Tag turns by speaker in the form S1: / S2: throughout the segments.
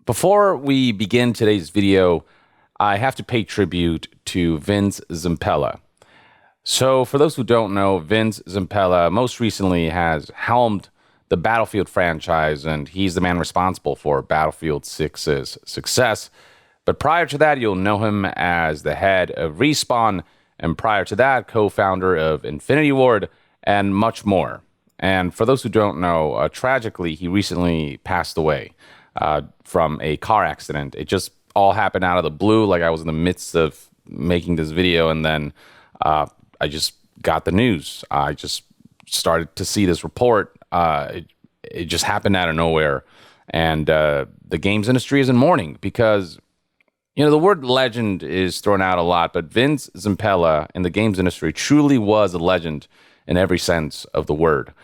S1: Before we begin today's video, I have to pay tribute to Vince Zampella. So for those who don't know, Vince Zampella most recently has helmed the Battlefield franchise, and he's the man responsible for Battlefield 6's success. But prior to that, you'll know him as the head of Respawn, and prior to that, co-founder of Infinity Ward, and much more. And for those who don't know, tragically, he recently passed away from a car accident. It just all happened out of the blue. Like, I was in the midst of making this video, and then I just got the news. I just started to see this report. It just happened out of nowhere. And the games industry is in mourning because, you know, the word legend is thrown out a lot, but Vince Zampella in the games industry truly was a legend in every sense of the word.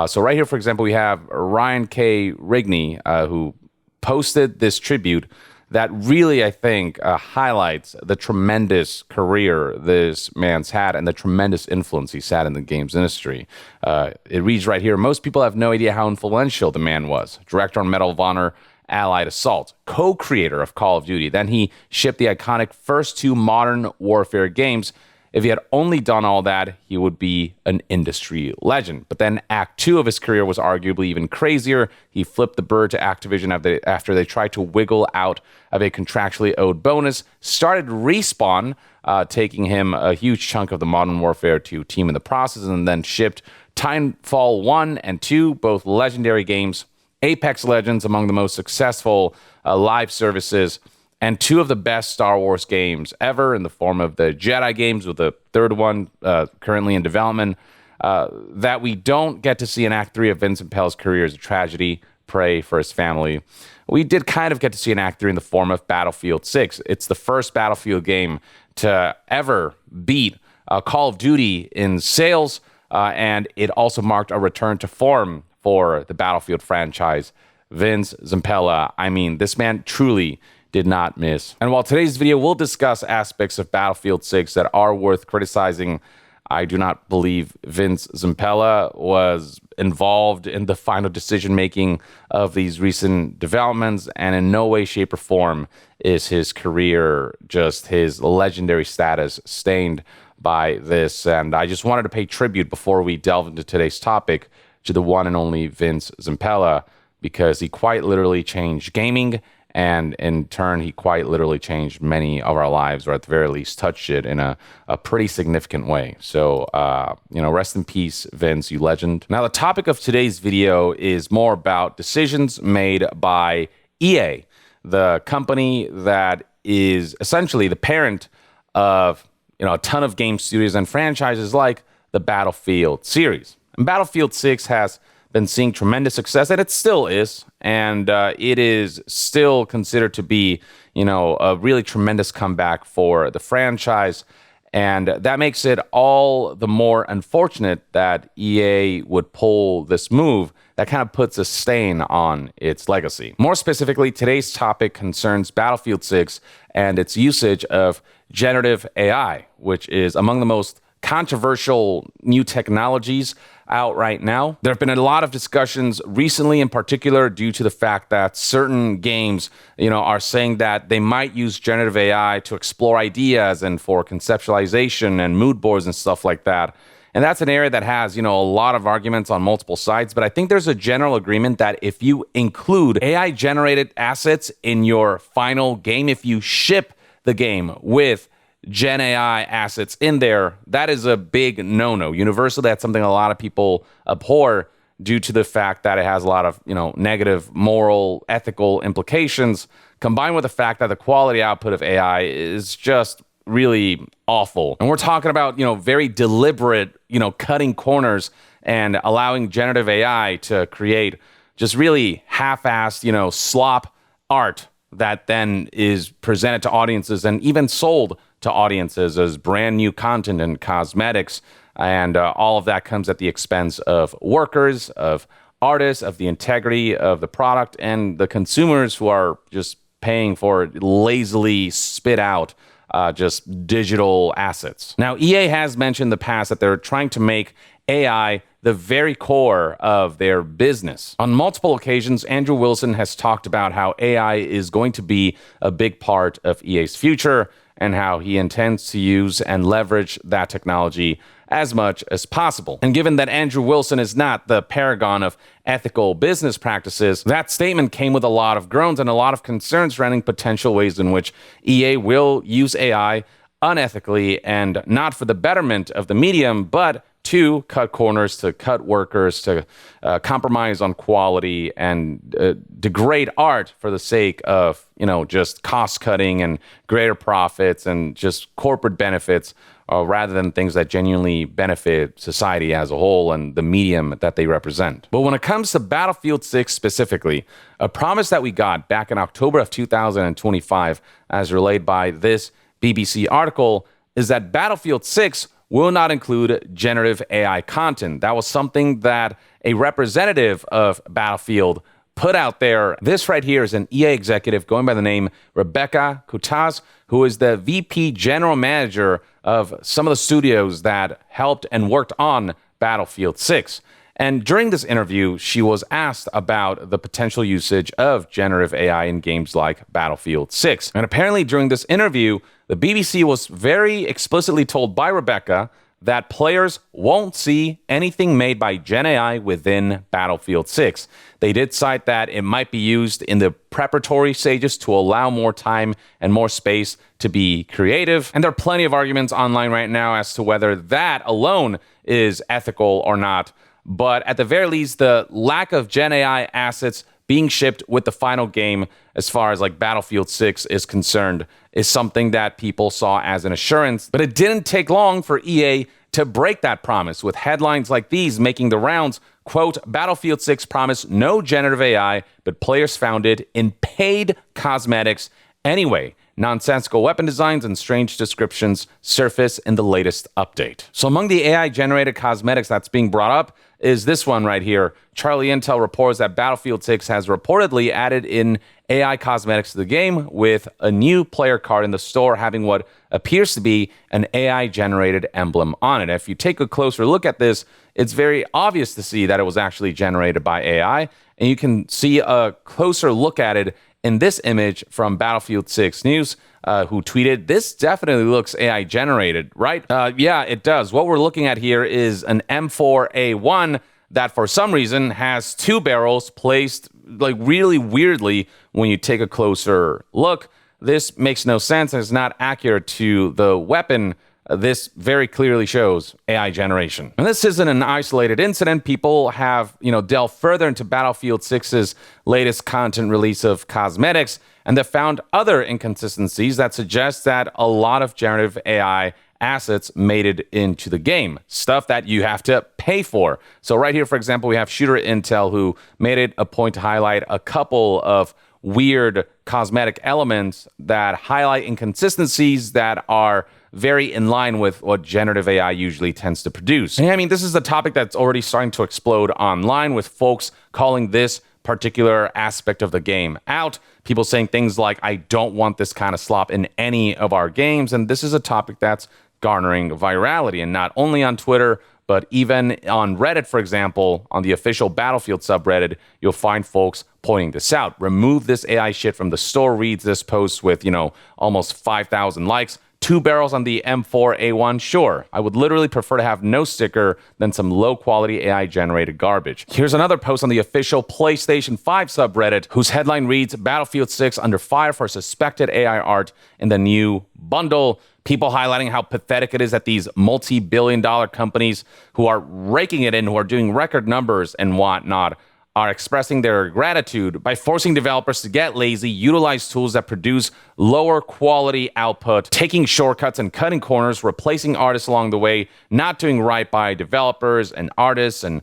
S1: So right here, for example, we have Ryan K. Rigney, who posted this tribute that really, I think, highlights the tremendous career this man's had and the tremendous influence he's had in the games industry. It reads right here, most people have no idea how influential the man was. Director on Medal of Honor, Allied Assault, co-creator of Call of Duty. Then he shipped the iconic first two Modern Warfare games. If he had only done all that, he would be an industry legend. But then Act 2 of his career was arguably even crazier. He flipped the bird to Activision after they tried to wiggle out of a contractually owed bonus, started Respawn, taking him a huge chunk of the Modern Warfare 2 team in the process, and then shipped Titanfall 1 and 2, both legendary games, Apex Legends, among the most successful live services, and two of the best Star Wars games ever in the form of the Jedi games, with the third one currently in development. That we don't get to see in Act 3 of Vince Zampella's career is a tragedy. Pray for his family. We did kind of get to see an Act 3 in the form of Battlefield 6. It's the first Battlefield game to ever beat Call of Duty in sales, and it also marked a return to form for the Battlefield franchise. Vince Zampella, I mean, this man truly did not miss. And while today's video will discuss aspects of Battlefield 6 that are worth criticizing, I do not believe Vince Zampella was involved in the final decision-making of these recent developments, and in no way, shape, or form is his career, just his legendary status, stained by this. And I just wanted to pay tribute before we delve into today's topic to the one and only Vince Zampella, because he quite literally changed gaming, and in turn, he quite literally changed many of our lives, or at the very least touched it in a pretty significant way. So, rest in peace, Vince, you legend. Now, the topic of today's video is more about decisions made by EA, the company that is essentially the parent of, a ton of game studios and franchises like the Battlefield series. And Battlefield 6 has been seeing tremendous success, and it still is, and it is still considered to be, a really tremendous comeback for the franchise, and that makes it all the more unfortunate that EA would pull this move that kind of puts a stain on its legacy. More specifically, today's topic concerns Battlefield 6 and its usage of generative AI, which is among the most controversial new technologies out right now. There have been a lot of discussions recently, in particular, due to the fact that certain games, are saying that they might use generative AI to explore ideas and for conceptualization and mood boards and stuff like that. And that's an area that has, a lot of arguments on multiple sides. But I think there's a general agreement that if you include AI-generated assets in your final game, if you ship the game with GenAI assets in there, that is a big no-no. Universally, that's something a lot of people abhor due to the fact that it has a lot of, negative moral, ethical implications, combined with the fact that the quality output of AI is just really awful. And we're talking about, very deliberate, cutting corners and allowing generative AI to create just really half-assed, slop art that then is presented to audiences and even sold to audiences as brand new content and cosmetics. And all of that comes at the expense of workers, of artists, of the integrity of the product, and the consumers who are just paying for lazily spit out just digital assets. Now, EA has mentioned in the past that they're trying to make AI the very core of their business. On multiple occasions, Andrew Wilson has talked about how AI is going to be a big part of EA's future and how he intends to use and leverage that technology as much as possible. And given that Andrew Wilson is not the paragon of ethical business practices, that statement came with a lot of groans and a lot of concerns surrounding potential ways in which EA will use AI unethically and not for the betterment of the medium, but to cut corners, to cut workers, to compromise on quality and degrade art for the sake of, just cost cutting and greater profits and just corporate benefits, rather than things that genuinely benefit society as a whole and the medium that they represent. But when it comes to Battlefield 6 specifically, a promise that we got back in October of 2025, as relayed by this BBC article, is that Battlefield 6 will not include generative AI content. That was something that a representative of Battlefield put out there. This right here is an EA executive going by the name Rebecca Kutaz, who is the VP General Manager of some of the studios that helped and worked on Battlefield 6. And during this interview, she was asked about the potential usage of generative AI in games like Battlefield 6. And apparently during this interview, the BBC was very explicitly told by Rebecca that players won't see anything made by GenAI within Battlefield 6. They did cite that it might be used in the preparatory stages to allow more time and more space to be creative. And there are plenty of arguments online right now as to whether that alone is ethical or not. But at the very least, the lack of GenAI assets being shipped with the final game, as far as like Battlefield 6 is concerned, is something that people saw as an assurance. But it didn't take long for EA to break that promise, with headlines like these making the rounds. Quote, Battlefield 6 promised no generative AI, but players found it in paid cosmetics anyway. Nonsensical weapon designs and strange descriptions surface in the latest update. So among the AI-generated cosmetics that's being brought up is this one right here. Charlie Intel reports that Battlefield 6 has reportedly added in AI cosmetics to the game, with a new player card in the store having what appears to be an AI-generated emblem on it. If you take a closer look at this, it's very obvious to see that it was actually generated by AI, and you can see a closer look at it in this image from Battlefield 6 News, who tweeted, "This definitely looks AI generated, right?" Yeah, it does. What we're looking at here is an M4A1 that for some reason has two barrels placed like really weirdly when you take a closer look. This makes no sense and is not accurate to the weapon. This very clearly shows AI generation. And this isn't an isolated incident. People have, delved further into Battlefield 6's latest content release of cosmetics, and they've found other inconsistencies that suggest that a lot of generative AI assets made it into the game, stuff that you have to pay for. So right here, for example, we have Shooter Intel, who made it a point to highlight a couple of weird cosmetic elements that highlight inconsistencies that are very in line with what generative AI usually tends to produce. And I mean, this is a topic that's already starting to explode online, with folks calling this particular aspect of the game out. People saying things like, I don't want this kind of slop in any of our games. And this is a topic that's garnering virality, and not only on Twitter, but even on Reddit, for example, on the official Battlefield subreddit, you'll find folks pointing this out. Remove this AI shit from the store, reads this post with, almost 5,000 likes. Two barrels on the M4A1, sure. I would literally prefer to have no sticker than some low-quality AI-generated garbage. Here's another post on the official PlayStation 5 subreddit, whose headline reads, Battlefield 6 under fire for suspected AI art in the new bundle. People highlighting how pathetic it is that these multi-billion-dollar companies who are raking it in, who are doing record numbers and whatnot, are expressing their gratitude by forcing developers to get lazy, utilize tools that produce lower quality output, taking shortcuts and cutting corners, replacing artists along the way, not doing right by developers and artists, and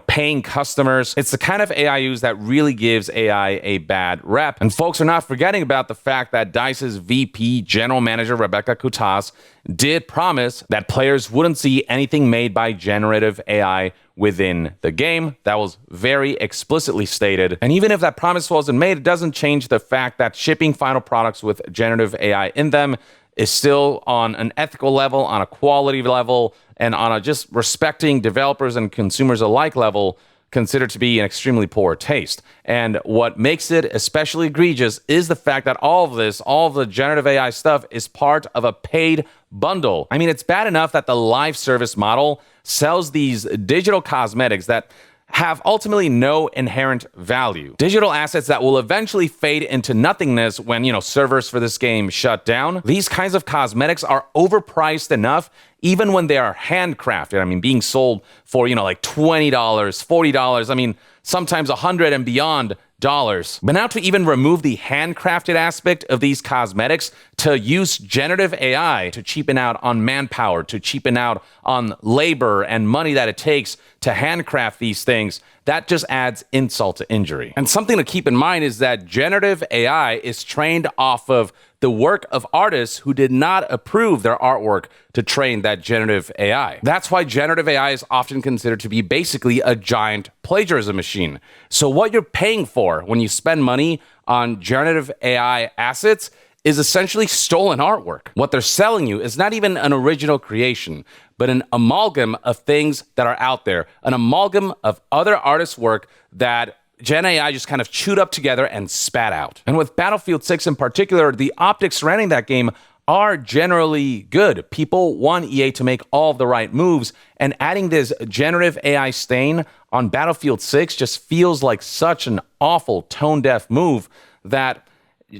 S1: paying customers. It's the kind of AI use that really gives AI a bad rep. And folks are not forgetting about the fact that DICE's VP General Manager Rebecca Kutaz did promise that players wouldn't see anything made by generative AI within the game. That was very explicitly stated. And even if that promise wasn't made, it doesn't change the fact that shipping final products with generative AI in them is still on an ethical level, on a quality level, and on a just respecting developers and consumers alike level, considered to be an extremely poor taste. And what makes it especially egregious is the fact that all of this, all of the generative AI stuff, is part of a paid bundle. I mean, it's bad enough that the live service model sells these digital cosmetics that have ultimately no inherent value. Digital assets that will eventually fade into nothingness when, servers for this game shut down. These kinds of cosmetics are overpriced enough even when they are handcrafted. I mean, being sold for, like $20, $40, I mean, sometimes $100 and beyond dollars. But now to even remove the handcrafted aspect of these cosmetics, to use generative AI to cheapen out on manpower, to cheapen out on labor and money that it takes to handcraft these things, that just adds insult to injury. And something to keep in mind is that generative AI is trained off of the work of artists who did not approve their artwork to train that generative AI. That's why generative AI is often considered to be basically a giant plagiarism machine. So what you're paying for when you spend money on generative AI assets is essentially stolen artwork. What they're selling you is not even an original creation, but an amalgam of things that are out there, an amalgam of other artists' work that GenAI just kind of chewed up together and spat out. And with Battlefield 6 in particular, the optics surrounding that game are generally good. People want EA to make all of the right moves, and adding this generative AI stain on Battlefield 6 just feels like such an awful tone-deaf move that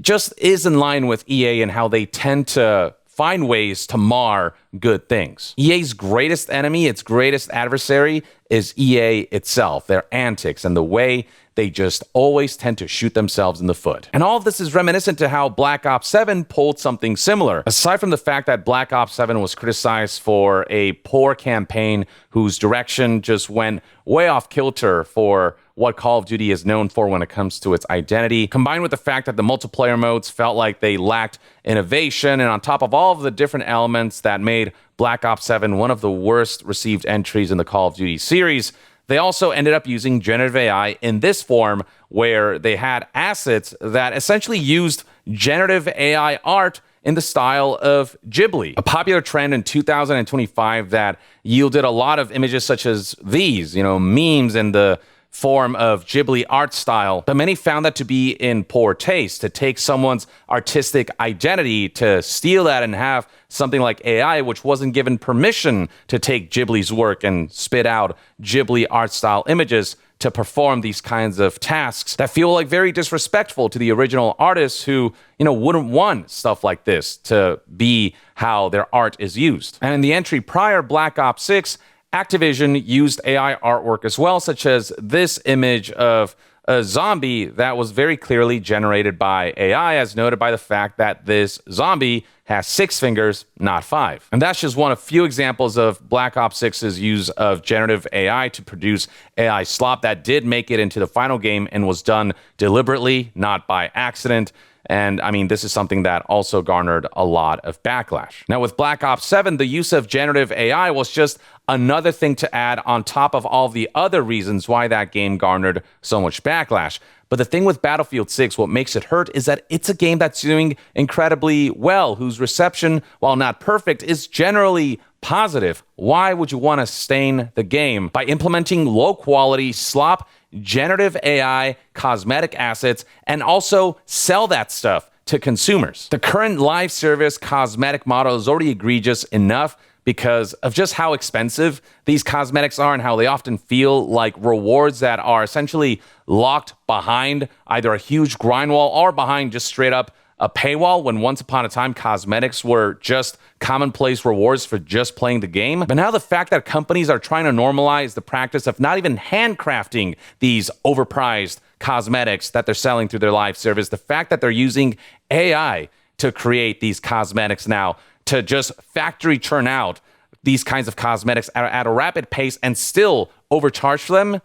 S1: just is in line with EA and how they tend to find ways to mar good things. EA's greatest enemy, its greatest adversary, is EA itself, their antics, and the way they just always tend to shoot themselves in the foot. And all of this is reminiscent to how Black Ops 7 pulled something similar. Aside from the fact that Black Ops 7 was criticized for a poor campaign whose direction just went way off kilter for what Call of Duty is known for when it comes to its identity, combined with the fact that the multiplayer modes felt like they lacked innovation, and on top of all of the different elements that made Black Ops 7 one of the worst received entries in the Call of Duty series, they also ended up using generative AI in this form, where they had assets that essentially used generative AI art in the style of Ghibli, a popular trend in 2025 that yielded a lot of images such as these, memes in the form of Ghibli art style. But many found that to be in poor taste, to take someone's artistic identity, to steal that and have something like AI, which wasn't given permission to take Ghibli's work and spit out Ghibli art style images, to perform these kinds of tasks that feel like very disrespectful to the original artists who, wouldn't want stuff like this to be how their art is used. And in the entry prior, Black Ops 6, Activision used AI artwork as well, such as this image of a zombie that was very clearly generated by AI, as noted by the fact that this zombie has 6 fingers, not 5. And that's just one of few examples of Black Ops 6's use of generative AI to produce AI slop that did make it into the final game and was done deliberately, not by accident. And I mean, this is something that also garnered a lot of backlash. Now, with Black Ops 7, the use of generative AI was just another thing to add on top of all the other reasons why that game garnered so much backlash. But the thing with Battlefield 6, what makes it hurt, is that it's a game that's doing incredibly well, whose reception, while not perfect, is generally positive. Why would you want to stain the game by implementing low-quality slop generative AI cosmetic assets and also sell that stuff to consumers? The current live service cosmetic model is already egregious enough because of just how expensive these cosmetics are and how they often feel like rewards that are essentially locked behind either a huge grind wall or behind just straight up a paywall, when once upon a time cosmetics were just commonplace rewards for just playing the game. But now the fact that companies are trying to normalize the practice of not even handcrafting these overpriced cosmetics that they're selling through their live service, the fact that they're using AI to create these cosmetics now, to just factory churn out these kinds of cosmetics at a rapid pace and still overcharge for them,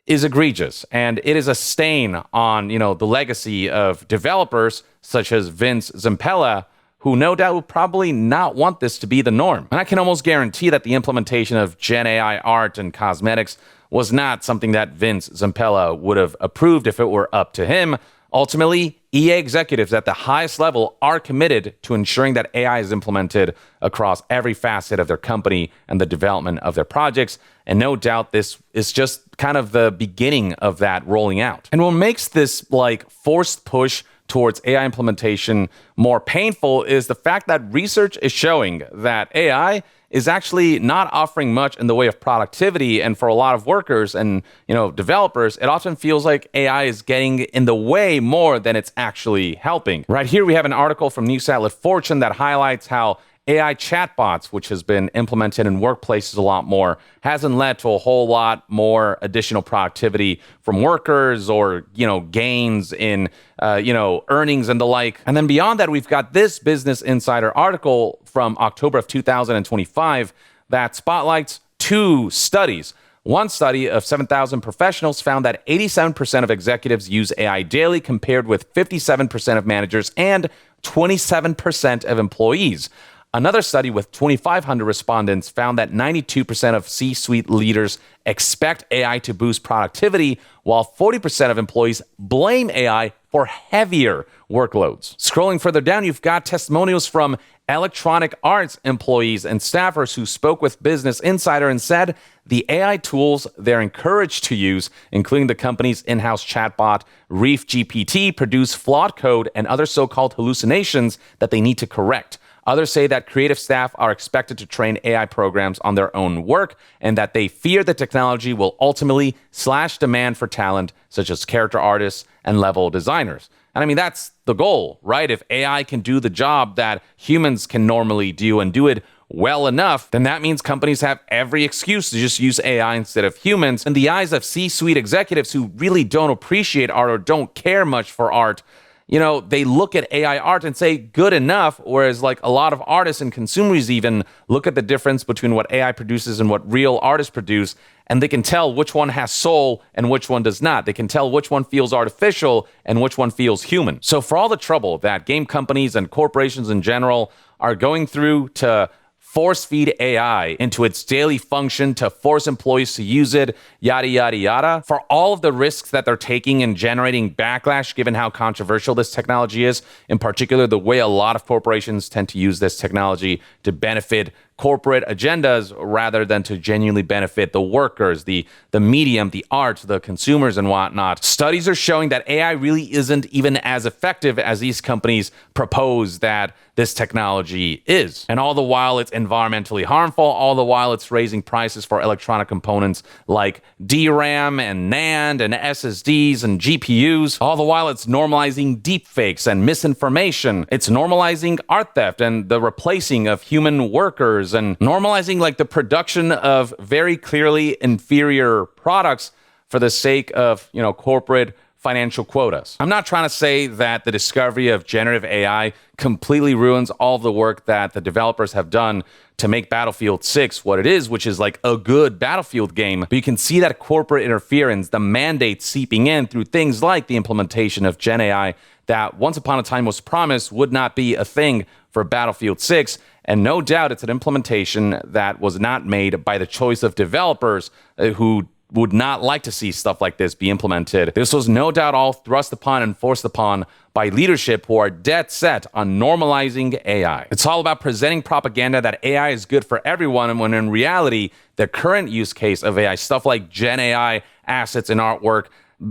S1: is egregious. And it is a stain on, the legacy of developers such as Vince Zampella, who no doubt would probably not want this to be the norm. And I can almost guarantee that the implementation of GenAI art and cosmetics was not something that Vince Zampella would have approved if it were up to him. Ultimately, EA executives at the highest level are committed to ensuring that AI is implemented across every facet of their company and the development of their projects. And no doubt this is just kind of the beginning of that rolling out. And what makes this like forced push towards AI implementation more painful is the fact that research is showing that AI is actually not offering much in the way of productivity. And for a lot of workers and developers, it often feels like AI is getting in the way more than it's actually helping. Right here, we have an article from news outlet Fortune that highlights how AI chatbots, which has been implemented in workplaces a lot more, hasn't led to a whole lot more additional productivity from workers or, gains in, earnings and the like. And then beyond that, we've got this Business Insider article from October of 2025 that spotlights two studies. One study of 7,000 professionals found that 87% of executives use AI daily, compared with 57% of managers and 27% of employees. Another study with 2,500 respondents found that 92% of C-suite leaders expect AI to boost productivity, while 40% of employees blame AI for heavier workloads. Scrolling further down, you've got testimonials from Electronic Arts employees and staffers who spoke with Business Insider and said the AI tools they're encouraged to use, including the company's in-house chatbot, Reef GPT, produce flawed code and other so-called hallucinations that they need to correct. Others say that creative staff are expected to train AI programs on their own work and that they fear the technology will ultimately slash demand for talent, such as character artists and level designers. And I mean, that's the goal, right? If AI can do the job that humans can normally do and do it well enough, then that means companies have every excuse to just use AI instead of humans. In the eyes of C-suite executives who really don't appreciate art or don't care much for art, they look at AI art and say good enough, whereas like a lot of artists and consumers even look at the difference between what AI produces and what real artists produce, and they can tell which one has soul and which one does not. They can tell which one feels artificial and which one feels human. So for all the trouble that game companies and corporations in general are going through to force feed AI into its daily function, to force employees to use it, yada, yada, yada. For all of the risks that they're taking and generating backlash, given how controversial this technology is, in particular, the way a lot of corporations tend to use this technology to benefit corporate agendas rather than to genuinely benefit the workers, the medium, the art, the consumers, and whatnot. Studies are showing that AI really isn't even as effective as these companies propose that this technology is. And all the while it's environmentally harmful, all the while it's raising prices for electronic components like DRAM and NAND and SSDs and GPUs. All the while it's normalizing deepfakes and misinformation. It's normalizing art theft and the replacing of human workers, and normalizing like the production of very clearly inferior products for the sake of, corporate financial quotas. I'm not trying to say that the discovery of generative AI completely ruins all of the work that the developers have done to make Battlefield 6 what it is, which is like a good Battlefield game. But you can see that corporate interference, the mandates seeping in through things like the implementation of GenAI that once upon a time was promised would not be a thing for Battlefield 6. And no doubt it's an implementation that was not made by the choice of developers who would not like to see stuff like this be implemented. This was no doubt all thrust upon and forced upon by leadership who are dead set on normalizing AI. It's all about presenting propaganda that AI is good for everyone, when in reality, the current use case of AI, stuff like GenAI assets in artwork,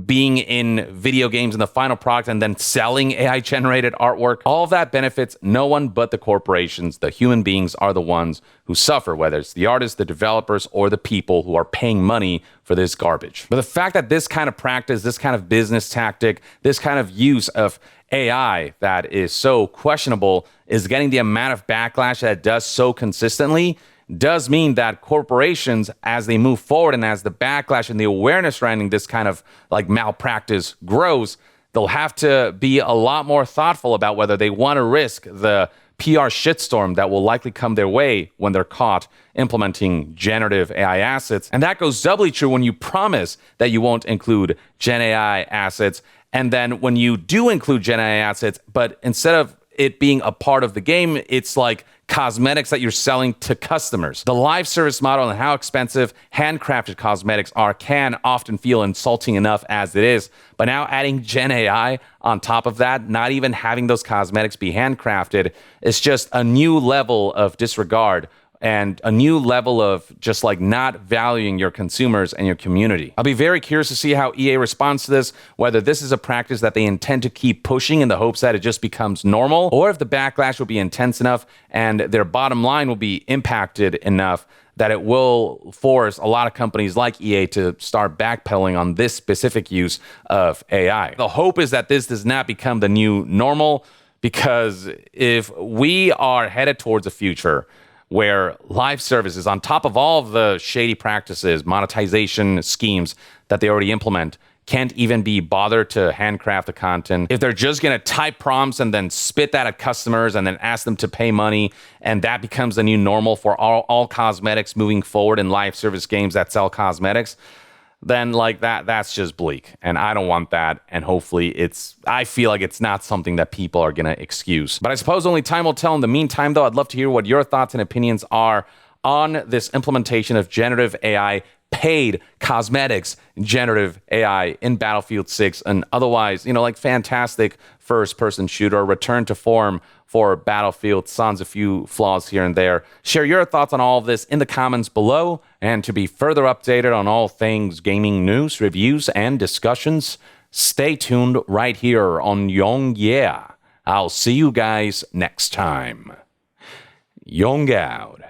S1: being in video games in the final product and then selling AI-generated artwork, all of that benefits no one but the corporations. The human beings are the ones who suffer, whether it's the artists, the developers, or the people who are paying money for this garbage. But the fact that this kind of practice, this kind of business tactic, this kind of use of AI that is so questionable is getting the amount of backlash that it does so consistently does mean that corporations, as they move forward and as the backlash and the awareness surrounding this kind of like malpractice grows, they'll have to be a lot more thoughtful about whether they want to risk the PR shitstorm that will likely come their way when they're caught implementing generative AI assets. And that goes doubly true when you promise that you won't include Gen AI assets. And then when you do include Gen AI assets, but instead of it being a part of the game. It's like cosmetics that you're selling to customers. The live service model and how expensive handcrafted cosmetics are can often feel insulting enough as it is. But now adding Gen AI on top of that, not even having those cosmetics be handcrafted, is just a new level of disregard and a new level of just like not valuing your consumers and your community. I'll be very curious to see how EA responds to this, whether this is a practice that they intend to keep pushing in the hopes that it just becomes normal, or if the backlash will be intense enough and their bottom line will be impacted enough that it will force a lot of companies like EA to start backpedaling on this specific use of AI. The hope is that this does not become the new normal, because if we are headed towards a future where live services, on top of all of the shady practices, monetization schemes that they already implement, can't even be bothered to handcraft the content. If they're just going to type prompts and then spit that at customers and then ask them to pay money, and that becomes the new normal for all cosmetics moving forward in live service games that sell cosmetics, then like that's just bleak. And I don't want that. And hopefully I feel like it's not something that people are going to excuse. But I suppose only time will tell. In the meantime, though, I'd love to hear what your thoughts and opinions are on this implementation of generative AI, paid cosmetics, generative AI in Battlefield 6, and otherwise, like fantastic first-person shooter, return to form for Battlefield. Sans a few flaws here and there. Share your thoughts on all of this in the comments below. And to be further updated on all things gaming news, reviews, and discussions, stay tuned right here on Young Yeah. I'll see you guys next time. Young out.